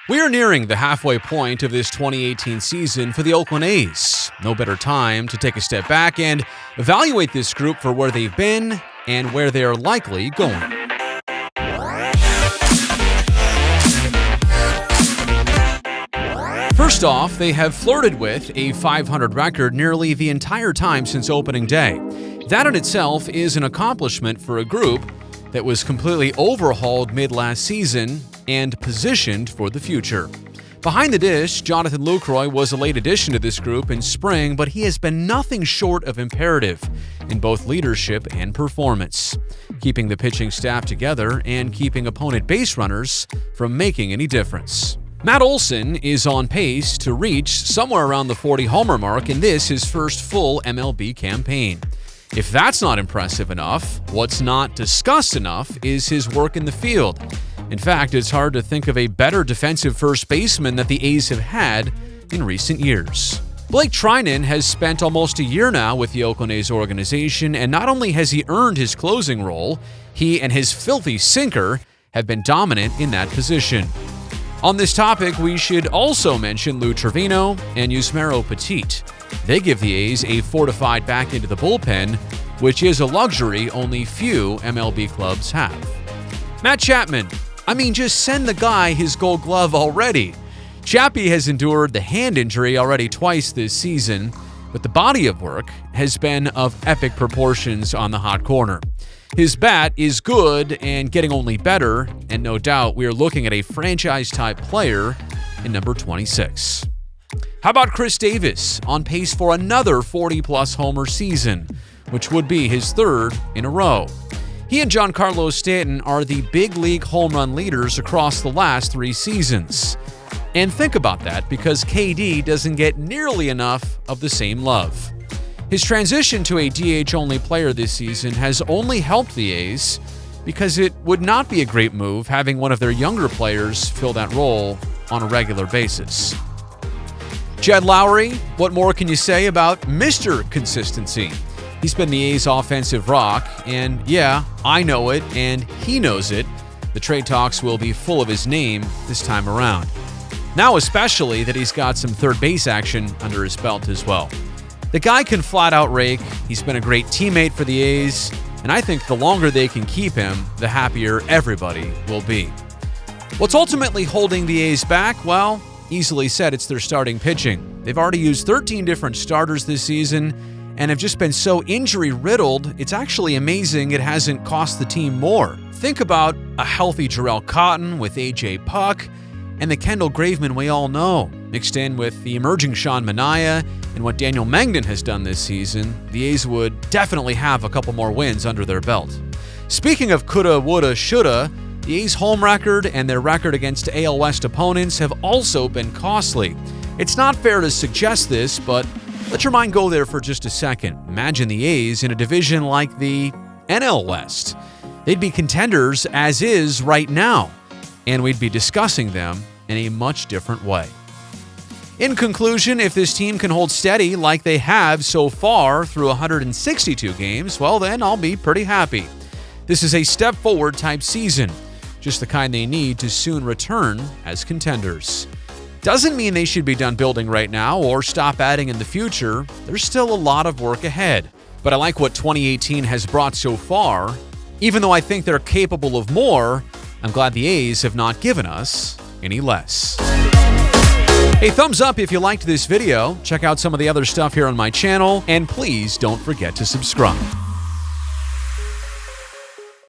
We are nearing the halfway point of this 2018 season for the Oakland A's. No better time to take a step back and evaluate this group for where they've been and where they are likely going. First off, they have flirted with a .500 record nearly the entire time since opening day. That in itself is an accomplishment for a group that was completely overhauled mid-last season and positioned for the future. Behind the dish, Jonathan Lucroy was a late addition to this group in spring, but he has been nothing short of imperative in both leadership and performance, keeping the pitching staff together and keeping opponent base runners from making any difference. Matt Olson is on pace to reach somewhere around the 40-homer mark in this, his first full MLB campaign. If that's not impressive enough, what's not discussed enough is his work in the field. In fact, it's hard to think of a better defensive first baseman that the A's have had in recent years. Blake Treinen has spent almost a year now with the Oakland A's organization, and not only has he earned his closing role, he and his filthy sinker have been dominant in that position. On this topic, we should also mention Lou Trevino and Yusmeiro Petit. They give the A's a fortified back into the bullpen, which is a luxury only few MLB clubs have. Matt Chapman. Just send the guy his gold glove already. Chappie has endured the hand injury already twice this season, but the body of work has been of epic proportions on the hot corner. His bat is good and getting only better, and no doubt we are looking at a franchise-type player in number 26. How about Chris Davis, on pace for another 40-plus homer season, which would be his third in a row? He and Giancarlo Stanton are the big league home run leaders across the last 3 seasons. And think about that, because KD doesn't get nearly enough of the same love. His transition to a DH-only player this season has only helped the A's, because it would not be a great move having one of their younger players fill that role on a regular basis. Jed Lowry, what more can you say about Mr. Consistency? He's been the A's offensive rock, and yeah, I know it, and he knows it. The trade talks will be full of his name this time around. Now especially that he's got some third base action under his belt as well. The guy can flat out rake, he's been a great teammate for the A's, and I think the longer they can keep him, the happier everybody will be. What's ultimately holding the A's back? Well, easily said, it's their starting pitching. They've already used 13 different starters this season, and have just been so injury-riddled, it's actually amazing it hasn't cost the team more. Think about a healthy Jarrell Cotton with A.J. Puck and the Kendall Graveman we all know. Mixed in with the emerging Sean Manaea and what Daniel Mengden has done this season, the A's would definitely have a couple more wins under their belt. Speaking of coulda, woulda, shoulda, the A's home record and their record against AL West opponents have also been costly. It's not fair to suggest this, but let your mind go there for just a second. Imagine the A's in a division like the NL West. They'd be contenders as is right now, and we'd be discussing them in a much different way. In conclusion, if this team can hold steady like they have so far through 162 games, well then I'll be pretty happy. This is a step forward type season, just the kind they need to soon return as contenders. Doesn't mean they should be done building right now or stop adding in the future. There's still a lot of work ahead. But I like what 2018 has brought so far. Even though I think they're capable of more, I'm glad the A's have not given us any less. Hey, thumbs up if you liked this video. Check out some of the other stuff here on my channel, and please don't forget to subscribe.